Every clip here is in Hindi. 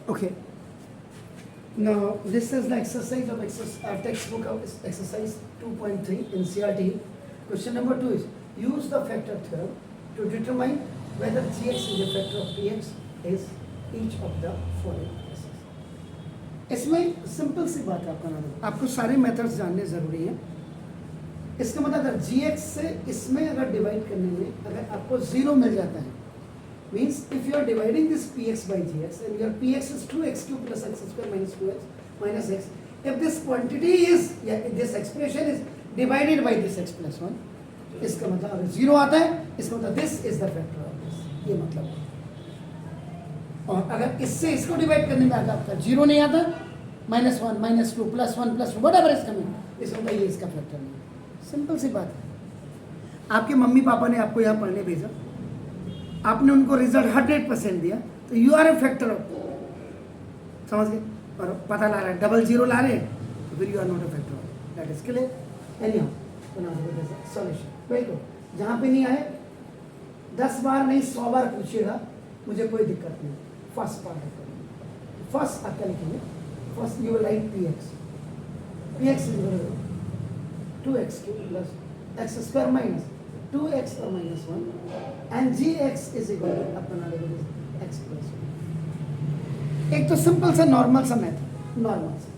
Okay. Now this is the exercise of textbook of exercise 2.3 in CRT. Question number 2 is use the factor theorem to determine whether gx is a factor of px is each of the following cases. इसमें सिंपल सी बात है आपका नाम, आपको सारे मेथड्स जानने जरूरी हैं. इसका मतलब अगर gx से इसमें अगर डिवाइड करने में अगर आपको 0 मिल जाता है, means if you are dividing this px by gx and your px is 2x cube plus x square minus 2x minus x, if this quantity is this expression is divided by this x plus 1, इसका मतलब अगर 0 आता है इसका मतलब this is the factor of this, ये मतलब है. और अगर इससे इसको डिवाइड करने में अगर आपका 0 नहीं आता, -1 -2 +1 +2 whatever is coming, इसका मतलब ये इसका फैक्टर नहीं है. सिंपल सी बात है. आपके मम्मी पापा ने आपको यहाँ पढ़ने भेजा, आपने उनको रिजल्ट 100% दिया, तो you are a factor of, समझ गए, और पता ला रहा है डबल 0 ला रहे हैं, तो फिर you are not a factor of. That is clear. Anyhow solution बिल्कुल जहाँ पे नहीं आए 10 बार नहीं 100 बार पूछिएगा, मुझे कोई दिक्कत नहीं. फर्स्ट पार्ट है, फर्स्ट आप क्या लिखेंगे, first you will write px is 2x plus x square minus 2x or minus 1 and gx is equal to अपना लेंगे x plus 1. एक तो सिंपल सा नॉर्मल सा मेथड, नॉर्मल सा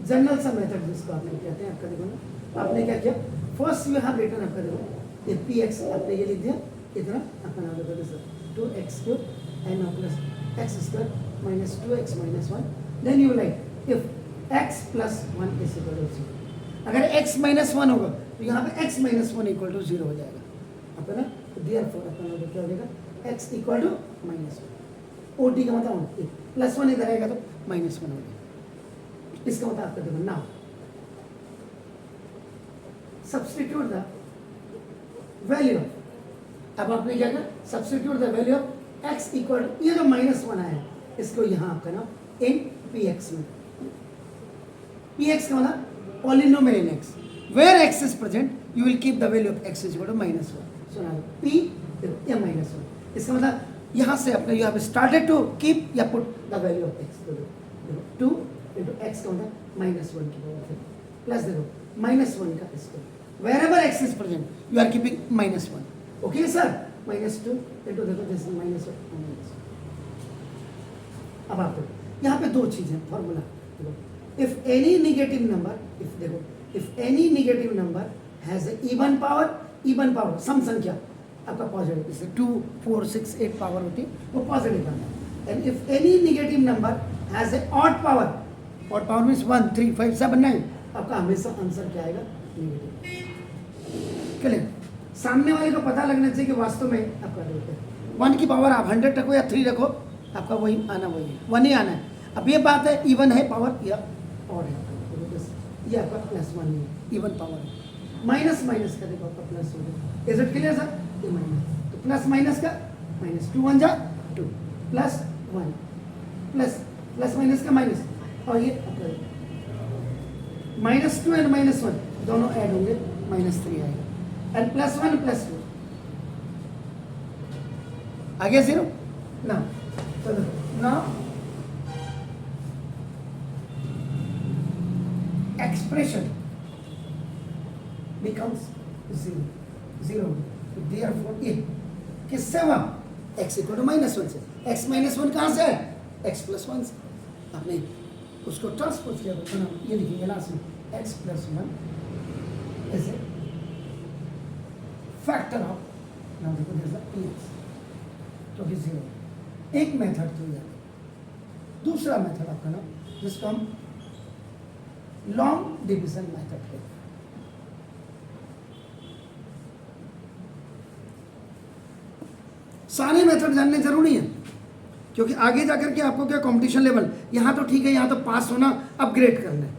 जनरल सा मेथड जिसको आपने कहते हैं. आपका देखो ना, आपने क्या किया, फर्स्ट यू हैव रिटन, आपका देखो ये px आपने ये लिख दिया इतना, अपना देखो this 2x cube and now plus x square minus 2x minus 1, then you write if x plus 1 is equal to 0. अगर x minus 1 होगा तो यहाँ पे x minus 1 equal to 0 हो जाएगा, अपना therefore अपना क्या हो जाएगा, x equal to minus 1. OT का मतलब 1 प्लस 1 इधर आएगा तो minus 1 हो जाएगा. इसका मतलब आपका देखो now substitute the value of, अब आपने क्या किया, substitute the value of x equal to, ये जो minus 1 आया इसको यहाँ आपका ना in px में, px का मतलब polynomial in x, where x is present you will keep the value of x is equal to -1. so now p या -1, इसका मतलब यहाँ से अपने you have started to keep या put the value of x, देखो 2 into x का मतलब -1 की पावर है प्लस देखो -1 का square, wherever x is present you are keeping -1. okay sir, -2 into देखो this is -1. अब आप यहाँ पे दो चीजें formula, if any negative number, if देखो if any negative number has a even power सम संख्या आपका पॉजिटिव, जैसे 2 4 6 8 पावर होती है वो positive number, and if any negative number has a odd power means 1 3 5 7 9, आपका हमेशा आंसर क्या आएगा, नेगेटिव. क्लियर. सामने वाले को पता लगना चाहिए कि वास्तव में आपका देखते हैं 1 की पावर आप 100 रखो या 3 रखो, आपका वही आना, वही है 1 ही आना है. अब ये बात है इवन है पावर या ऑड है, ये आपका +1 है, इवन पावर है. माइनस माइनस का देखो आपका प्लस हो गया. इज इट क्लियर सर, ये माइनस तो प्लस माइनस का माइनस 2 1 जा 2 प्लस 1 प्लस माइनस का माइनस, और ये आपका -2 एंड -1 दोनों ऐड होंगे, -3 आएगा, एंड +1 +2 आ गया 0. Now expression becomes 0. Therefore ये किससे हुआ, x equal to -1 से, x -1 कहाँ से है, x plus 1 से, आपने उसको ट्रांसपोज किया तो ना ये लिखेंगे लास्ट में x plus 1 is a factor of, now देखो there's a px तो भी 0. एक मेथड तो ये, दूसरा मेथड आपका ना जिसको हम लॉन्ग डिवीजन मेथड है. सारे मेथड जानने जरूरी है, क्योंकि आगे जाकर के आपको क्या कॉम्पिटिशन लेवल, यहाँ तो ठीक है, यहाँ तो पास होना अपग्रेड करना है.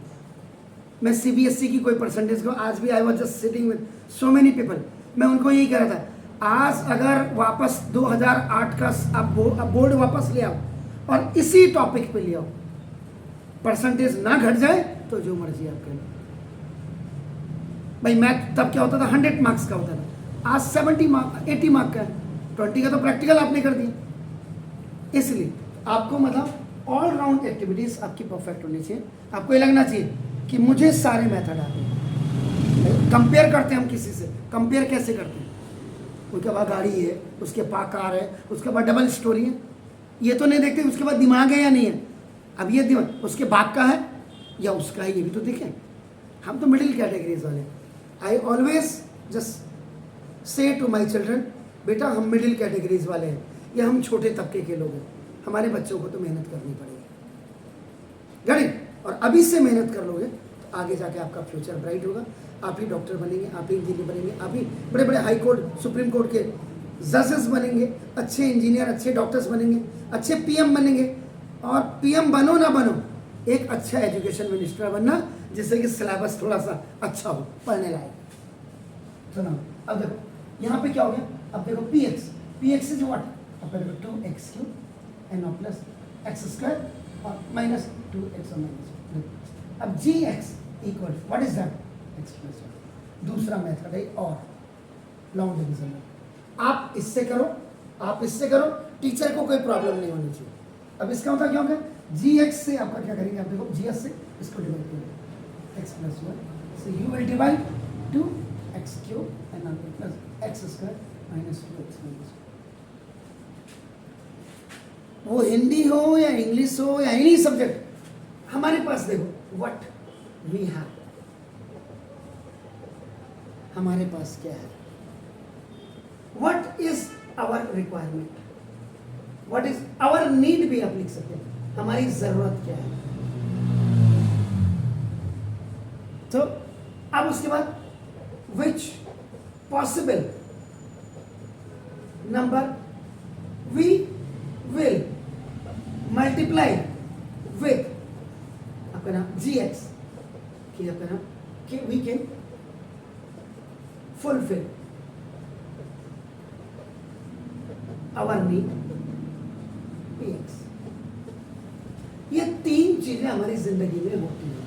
मैं सीबीएसई की कोई परसेंटेज को, आज भी I was just sitting with so many people, मैं उनको यही कह रहा था, आज अगर वापस 2008 का आप बोर्ड वापस ले आओ और इसी टॉपिक पे ले आओ, परसेंटेज ना घट जाए तो जो मर्जी आप करें. भाई मैथ तब क्या होता था, 100 मार्क्स का होता था, आज 70 मार्क 80 मार्क का है, 20 का तो प्रैक्टिकल आपने कर दिया. इसलिए आपको मतलब ऑल राउंड एक्टिविटीज आपकी परफेक्ट होनी चाहिए। आपको ये लगना चाहिए कि मुझे सारे मेथड आते हैं। कंपेयर करते हैं हम किसी से, कंपेयर कैसे करते हैं? उसके बाद गाड़ी है, उसके पास कार है, उसके बाद डबल स्टोरी है, ये तो नहीं देखते उसके बाद दिमाग है या नहीं है। अब ये दिमाग उसके बाप का है या उसका है, ये भी तो देखें। हम तो मिडिल कैटेगरीज वाले। I always just say to my children, बेटा हम मिडिल कैटेगरीज वाले हैं, या हम छोटे तबके के लोग हैं, हमारे बच्चों को तो मेहनत करनी पड़ेगी। गरीब, और अभी से मेहनत कर लोगे तो आगे जाके आपका फ्यूचर ब्राइट होगा। आप ही डॉक्टर बनेंगे, आप ही इंजीनियर बनेंगे, आप ही बड़े बड़े हाई कोर्ट सुप्रीम कोर्ट के जजेस बनेंगे, अच्छे इंजीनियर अच्छे डॉक्टर्स बनेंगे, अच्छे पीएम बनेंगे। और पीएम बनो ना बनो, एक अच्छा एजुकेशन मिनिस्टर बनना, जिससे कि सिलेबस थोड़ा सा अच्छा हो, पढ़ने लायक। सुनो, अब देखो यहाँ पे क्या हो गया, अब देखो पी एक्स इज व्हाट, अब देखो 2x³ and now plus x² और माइनस 2x और माइनस। अब gx equal what is that, x+1। दूसरा मेथड है और लॉन्ग डिवीजन में, आप इससे करो, आप इससे करो, टीचर को कोई प्रॉब्लम नहीं होनी चाहिए। अब इसका मतलब क्या होगा, gx से आपका क्या करेंगे, आप देखो gs से इसको डिवाइड करेंगे, x+1 so you will divide 2x³ and now plus x² minus 2x minus 1। वो हिंदी हो या इंग्लिश हो या एनी सब्जेक्ट, हमारे पास देखो व्हाट वी हैव, हमारे पास क्या है, what is our requirement, what is our need भी आप लिख सकते हैं, हमारी जरूरत क्या है। तो अब उसके बाद which possible number we will multiply with आपका नाम gx, कि आपका नाम कि we can fulfill our need px। ये तीन चीजें हमारी जिंदगी में होती हैं।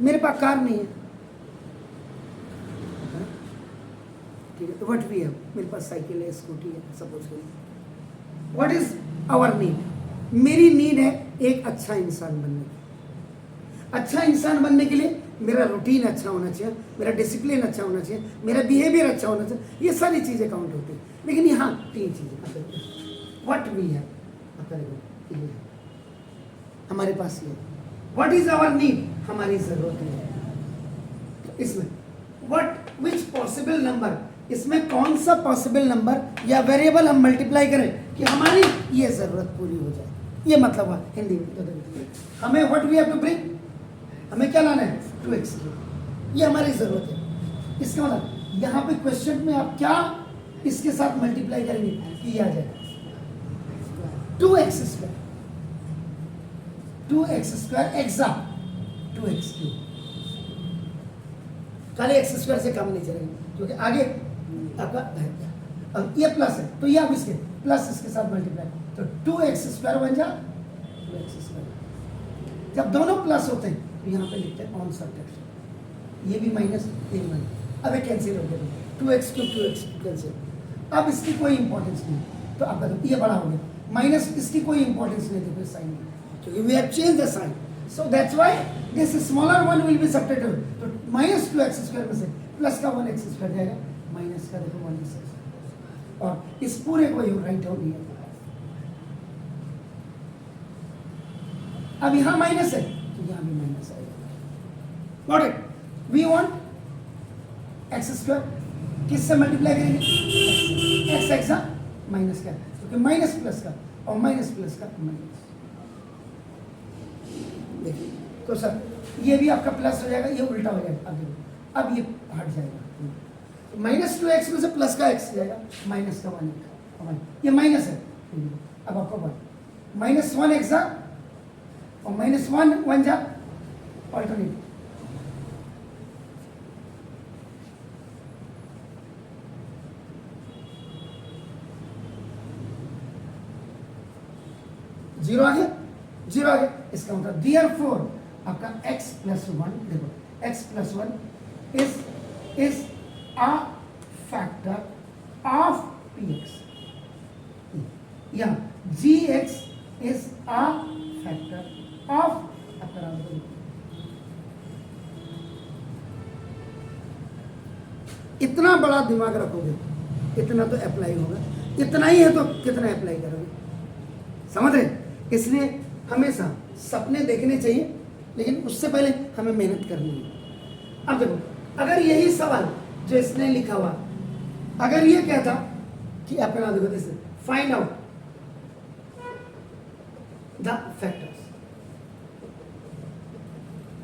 मेरे पास कार नहीं है, ठीक है, तो व्हाट वी हैव, मेरे पास साइकिल है, स्कूटी है, सपोज करिए। व्हाट इज आवर नीड, मेरी नीड है एक अच्छा इंसान बनने की। अच्छा इंसान बनने के लिए मेरा रूटीन अच्छा होना चाहिए, मेरा डिसिप्लिन अच्छा होना चाहिए, मेरा बिहेवियर अच्छा होना चाहिए, ये सारी चीजें काउंट होती है। लेकिन यहाँ तीन चीजें, व्हाट वी हैव हमारे पास ये, व्हाट इज आवर नीड हमारी जरूरत है। तो इसमें व्हाट विच पॉसिबल नंबर, इसमें कौन सा पॉसिबल नंबर या वेरिएबल हम मल्टीप्लाई करें कि हमारी ये जरूरत पूरी हो जाए, ये मतलब हुआ हिंदी में। हमें what we have to bring, हमें क्या लाना है 2x³, ये हमारी जरूरत है। इसका मतलब यहाँ पे क्वेश्चन में आप क्या इसके साथ मल्टीप्लाई करेंगे कि ये आ जाएगा 2x², 2x² एग्जा 2x³, खाली x² से कम नहीं चलेगा क्योंकि आगे आपका है। अब ये प्लस है तो ये आप इसके प्लस इसके साथ मल्टीप्लाई, तो 2x² बन जा 2x²। जब दोनों प्लस होते हैं तो यहाँ पे लिखते हैं ऑन सब्ट्रैक्शन, ये भी माइनस ये भी माइनस, अब ये कैंसिल हो गया 2x³ 2x² कैंसिल। अब इसकी कोई इंपॉर्टेंस नहीं, तो अब देखो ये बड़ा हो गया, माइनस इसकी कोई इंपॉर्टेंस नहीं देखो साइन में, क्योंकि we have change the sign, so that's why this smaller one will be subtracted. तो माइनस 2x² में से प्लस का 1x² जाएगा, माइनस का देखो 1x², और इस पूरे को यू राइट डाउन हियर। अब यहाँ माइनस है तो यहाँ भी माइनस आएगा। Got it, we want x², किससे मल्टीप्लाई करेंगे x एक्सा माइनस का, क्योंकि माइनस प्लस का और माइनस प्लस का माइनस। देखिए तो सर ये भी आपका प्लस हो जाएगा, ये उल्टा हो जाएगा। अब ये हट जाएगा, तो -2x में से प्लस का x जाएगा, माइनस का 1, ये माइनस है। अब आपको -1 एक्सा और -1 1 जा ऑल्टरनेट, जीरो आ गया, जीरो आ गया, इसका मतलब therefore आपका x+1, देखो x+1 is a factor of px। या g x is a factor of, इतना बड़ा दिमाग रखोगे इतना तो अप्लाई होगा, इतना ही है तो कितना अप्लाई करोगे, समझ रहे? इसलिए हमेशा सपने देखने चाहिए, लेकिन उससे पहले हमें मेहनत करनी है। अब देखो, अगर यही सवाल जो इसने लिखा हुआ, अगर ये कहता कि अपना देखो जैसे फाइंड आउट द फैक्टर्स,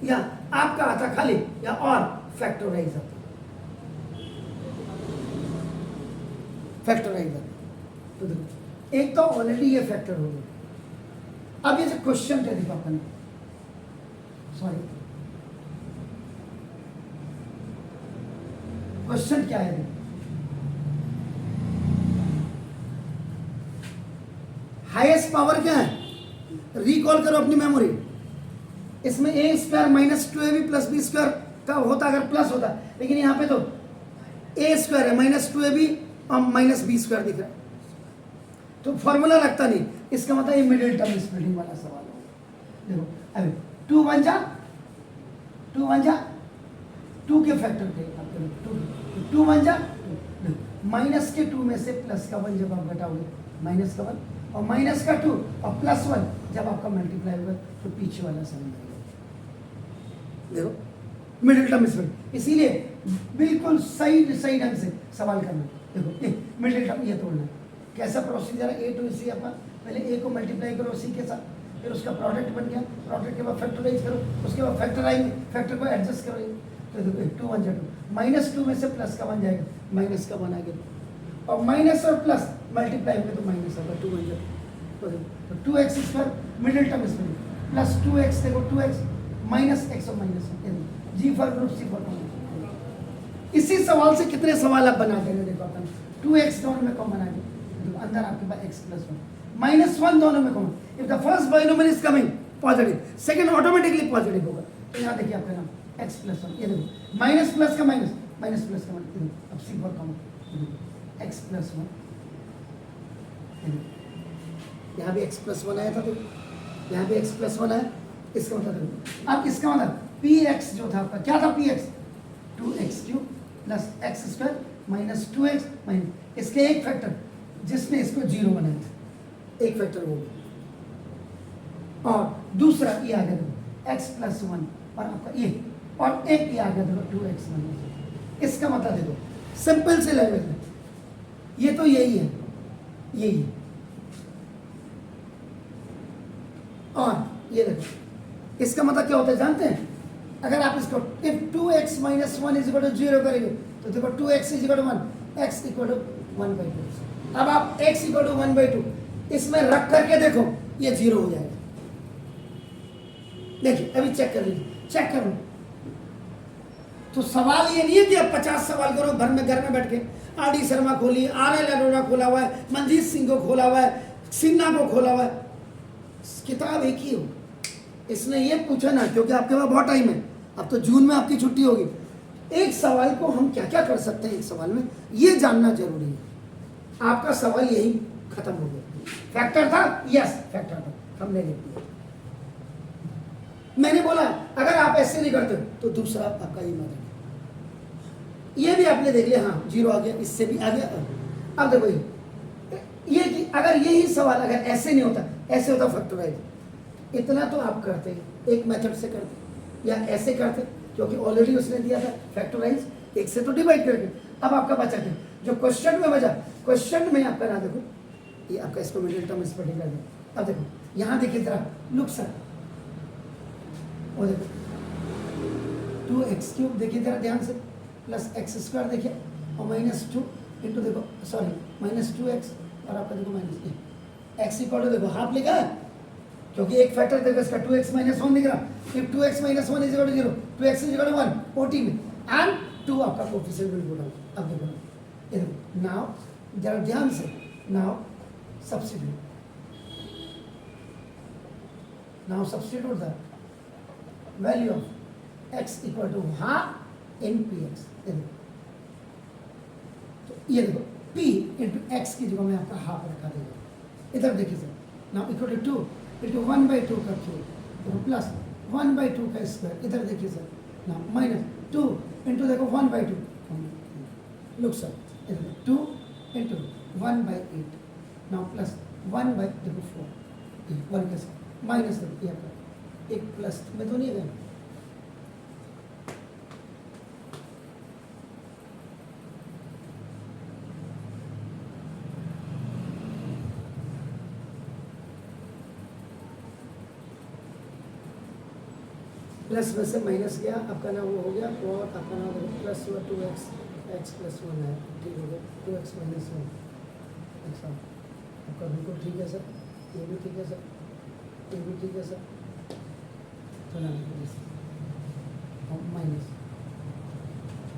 या आपका आता खाली या और फैक्टराइज आता, फैक्टराइज आता, तो देखो एक तो ऑलरेडी ये फैक्टर हो गया। अब ये जो क्वेश्चन थे देखो अपन, सॉरी क्वेश्चन क्या है, हाईएस्ट पावर क्या है, रिकॉल करो अपनी मेमोरी, इसमें a square minus 2ab plus b square का होता अगर प्लस होता, लेकिन यहाँ पे तो ए स्क्वायर है माइनस 2ab और माइनस बी स्क्वायर दिख रहा है, तो फॉर्मूला लगता नहीं, इसका मतलब ये मिडिल टर्म स्प्लिटिंग वाला सवाल होगा। देखो अभी 2 1 जा 2 के फैक्टर थे, 2 1 जा माइनस के 2 में से प्लस का 1 जब आप घटाओगे माइनस का 1 और माइनस का 2 और प्लस 1 जब आपका मल्टीप्लाई होगा तो पीछे वाला साइन आएगा। देखो मिडिल टर्म स्प्लिट, इसीलिए बिल्कुल सही ढंग से सवाल करना। देखो मिडिल टर्म ये तोड़ना, कैसा प्रोसीजर है, ए टू सी, अपन पहले ए को मल्टीप्लाई करो सी के साथ, फिर उसका प्रोडक्ट बन गया, प्रोडक्ट के बाद फैक्टराइज करो, उसके बाद फैक्टर आएंगे, फैक्टर को एडजस्ट करो, तो देखो 2 1 जा 2 माइनस 2 में से प्लस का 1 जाएगा, माइनस का 1 आ गया, और माइनस और प्लस मल्टीप्लाई होगा तो माइनस होगा 2 1 जा 2, तो 2x स्क्वायर मिडिल टर्म इसमें प्लस 2x, देखो 2x माइनस x और minus G for group C for common. इसी सवाल से कितने सवाल आप बना देंगे, देखो अपन 2x दोनों में कॉमन आ गया, अंदर आपके पास x प्लस 1 माइनस 1 दोनों में common, if the first binomial is coming positive, second automatically positive होगा, तो यहाँ देखिए आपका नाम x प्लस 1, ये देखो माइनस प्लस का माइनस, माइनस प्लस का माइनस, अब सी फॉर कॉमन x प्लस 1, यहाँ भी x प्लस 1 आया था, तो यहाँ भी x प्लस 1 आया, इसका मतलब देखो अब इसका मतलब px जो था आपका क्या था, px 2x³ plus x square minus 2x minus इसके एक फैक्टर जिसने इसको 0 बनाया था, एक फैक्टर वो, और दूसरा ये आ गया देखो x प्लस 1 और आपका ये, और एक ये आ गया देखो 2x माइनस, इसका मतलब देखो सिंपल से लैंग्वेज में ये तो यही है, यही है, और ये देखो इसका मतलब क्या होता है जानते हैं, अगर आप इसको if 2x minus 1 is equal to 0 करेंगे तो देखो 2x is equal to 1, x equal to 1/2। अब आप x इक्वल टू 1/2 इसमें रख करके देखो ये 0 हो जाएगा, देखिए अभी चेक कर लीजिए, चेक करो। तो सवाल ये नहीं है कि आप 50 सवाल करो घर में बैठ के, आर.डी. शर्मा खोली, R.L. अरोड़ा खोला हुआ है, मनजीत सिंह को खोला हुआ है, सिन्हा को खोला हुआ है, किताब एक ही हो। इसने ये पूछा ना क्योंकि आपके पास बहुत टाइम है, अब तो जून में आपकी छुट्टी होगी, एक सवाल को हम क्या क्या कर सकते हैं एक सवाल में, ये जानना जरूरी है। आपका सवाल यही खत्म हो गया, फैक्टर था, यस फैक्टर था, हमने लिख दिया। मैंने बोला अगर आप ऐसे नहीं करते तो दूसरा आपका ये मतलब, ये भी आपने देख लिया, हाँ 0 आ गया, इससे भी आ गया। अब देखो ये कि अगर यही सवाल अगर ऐसे नहीं होता, ऐसे होता फैक्टराइज, इतना तो आप करते एक मेथड से करते या ऐसे करते, क्योंकि ऑलरेडी उसने दिया था फैक्टराइज, एक से तो डिवाइड करके। अब आपका बचा क्या, जो क्वेश्चन में बचा, क्वेश्चन में आपका ना देखो ये आपका इसको मिडिल टर्म स्प्लिटिंग कर दिया। अब देखो यहाँ देखिए जरा, लुक सर, वो देखो 2x³ देखिए जरा ध्यान से, प्लस x स्क्वायर देखिए, और माइनस 2 इंटू देखो सॉरी माइनस 2x, और आपका देखो माइनस x इक्वल टू देखो हाफ लिखा है, क्योंकि एक फैक्टर देखो इसका 2x माइनस 1 दिख रहा, if 2x minus 1 is equal to 0, 2x is equal to 1 ओटी में, एंड 2 आपका कोएफिशिएंट विल गो डाउन। अब देखो ये देखो, नाउ जरा ध्यान से, now substitute, now substitute the value of x equal to half in px। तो ये देखो p इंटू एक्स की जगह में आपका हाफ रखा देगा, इधर देखिए sir, now equal to 2 into 1/2 का क्यूब, देखो प्लस 1/2 का स्क्वायर, इधर देखिए सर, नाउ माइनस 2 इंटू देखो 1/2, लुक सर, इधर 2 इंटू 1/8, नाउ प्लस 1/4, 1 के साथ माइनस देखो यहाँ पर एक प्लस में तो नहीं है, प्लस में से माइनस गया, आपका नाम वो हो गया, और आपका नाम प्लस हुआ 2x, x प्लस 1 है, ठीक हो गया, 2x माइनस 1 एक्स, आपका बिल्कुल ठीक है सर, ये भी ठीक है सर, ये भी ठीक है सर, तो नाम माइनस,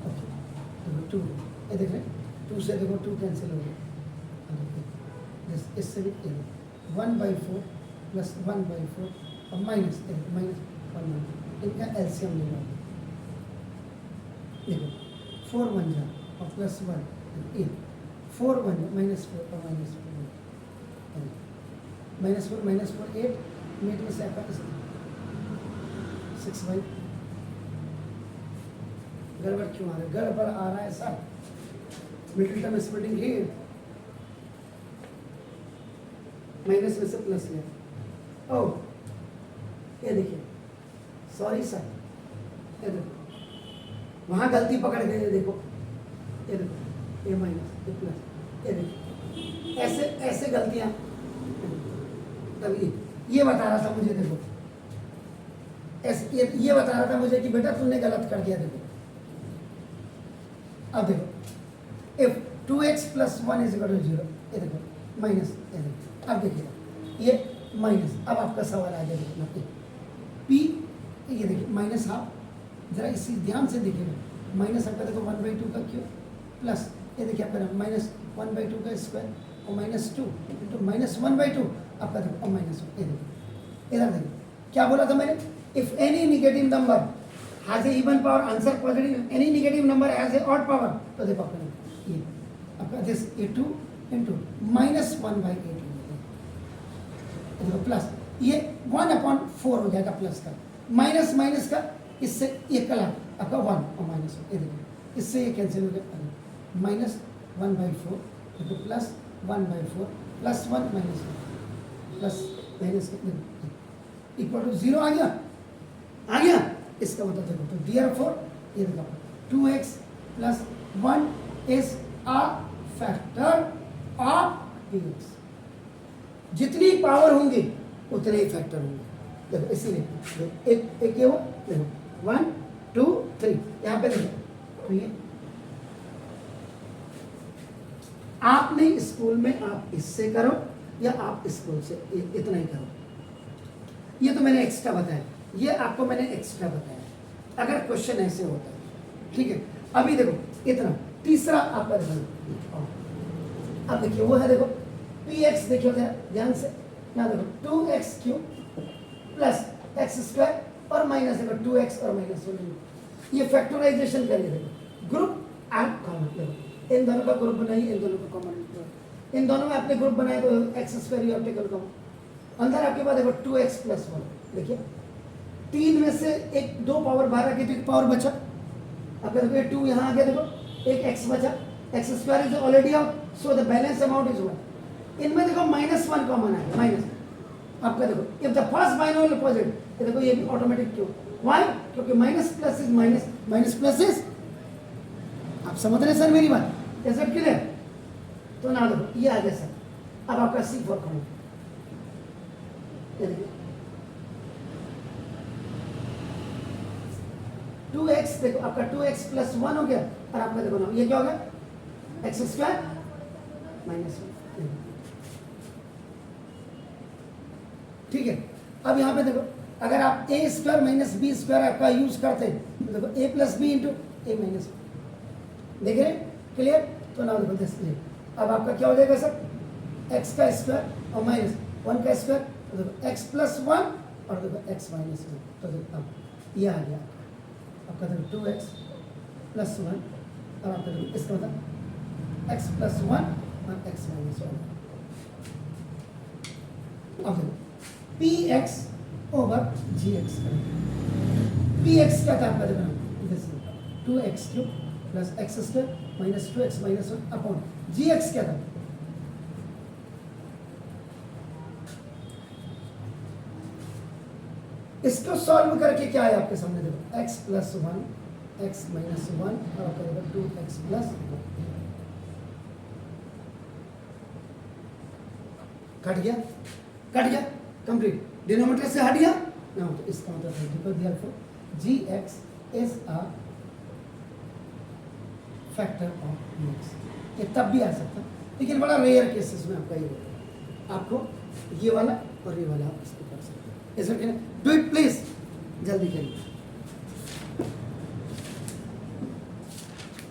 ओके, देखो 2, ये देख रहे 2 से देखो 2 कैंसिल हो गया, इससे भी 1/4 प्लस 1/4 और माइनस 1, इनका एलसीएम ले लो, देखो 4 1 जा और प्लस 1 8, 4 1 -4 और -4 8, मिड में से आपका 6/, गड़बड़ क्यों आ रहा है, गड़बड़ आ रहा है सर, मिडिल टर्म स्प्लिटिंग ही, माइनस में से प्लस गया, ओ ये देखिए, सॉरी सर, ये देखो वहाँ गलती पकड़ गए, ये देखो, ये देखो, ये माइनस ये प्लस, ये देखो ऐसे ऐसे गलतियाँ, तभी ये बता रहा था मुझे, देखो ऐसे ये बता रहा था मुझे कि बेटा तुमने गलत कर दिया, देखो अब देखो इफ 2x + 1 = 0, ये देखो माइनस, ये देखो अब देखिए ये माइनस, अब आपका सवाल आ गया, देखो p, ये देखिए माइनस हाफ, जरा इसी ध्यान से देखिएगा, माइनस आपका देखो 1/2 का क्यूब, प्लस ये देखिए आपका -1/2 का स्क्वायर और -2 इंटू -1/2 आपका देखो और -1, ये देखिए इधर देखिए क्या बोला था मैंने, if any negative number has a even power, answer positive, any negative number has a odd power, तो देखो आपका ये आपका दिस ये 2 इंटू -1/8 देखो प्लस ये 1/4 हो जाएगा प्लस का, माइनस माइनस का, इससे ये कला आपका 1 और -1, ये देखिए इससे ये कैंसिल हो गया, -1/4 तो plus 1/4 plus 1 -1 plus minus equal to 0 आ गया, इसका मतलब देखो, तो देयरफॉर ये देखो 2x + 1 is a factor of dx, जितनी पावर होंगी उतने ही फैक्टर होंगे, देखो इसीलिए एक ये हो, देखो 1 2 3 यहाँ पे देखो, तो ये आपने स्कूल में आप इससे करो या आप स्कूल से इतना ही करो, ये तो मैंने एक्स्ट्रा बताया, ये आपको मैंने एक्स्ट्रा बताया, अगर क्वेश्चन ऐसे होता है, ठीक है, अभी देखो इतना, तीसरा आपका देखो, अब देखिए वो है, देखो px, देखियो ध्यान से, यहाँ देखो 2x³ प्लस x² और माइनस देखो 2x और -1, ये फैक्टराइजेशन करिए, देखो ग्रुप एंड कॉमन, देखो इन दोनों का ग्रुप बनाइए, इन दोनों का कॉमन, इन दोनों में आपने ग्रुप बनाए तो x² you have taken common, अंदर आपके पास देखो 2x + 1, देखिए 3 में से एक 2 पावर 12 की, तो एक पावर बचा, अब देखो ये 2 यहाँ आ गया, देखो एक x बचा, x² is already out, so the balance amount is 1, इनमें देखो -1 कॉमन है, माइनस आपका देखो if the first binomial positive, ये देखो ये भी ऑटोमेटिक, क्यों, व्हाई, क्योंकि minus plus is minus, minus plus is, आप समझ रहे सर मेरी बात, ये सब क्लियर, तो ना देखो ये आ गया सर, अब आपका C4 कॉमन, ये देखिए 2x, देखो आपका 2x + 1 हो गया, और आपका देखो ना ये क्या हो गया, x² -1, ठीक है, अब यहाँ पे देखो अगर आप a² - b² आपका यूज करते हैं, तो देखो a + b × a - 1, देख रहे क्लियर, तो ना देखो दिस, अब आपका क्या हो जाएगा सर, x का स्क्वायर और -1 का स्क्वायर, तो देखो x + 1 और देखो x - 1, तो देखो अब ये आ गया आपका देखो 2x + 1 और आपका देखो इसका मतलब x + 1 और x - 1, अब देखो p x over g x करेंगे। पी एक्स क्या था आपका, देखो 2x cube plus x square minus 2x minus 1 upon g x क्या था, इसको सॉल्व करके क्या है आपके सामने, देखो x प्लस 1 x माइनस 1 और आपका देखो 2x प्लस कट गया कंप्लीट, डिनोमिनेटर से हट गया ना, तो इसका मतलब है therefore gx is a factor of dx। ये तब भी आ सकता, लेकिन बड़ा रेयर केसेस में आपका ये होगा, आपको ये वाला और ये वाला आप इसको कर सकते हैं। डू इट प्लीज, जल्दी करिए।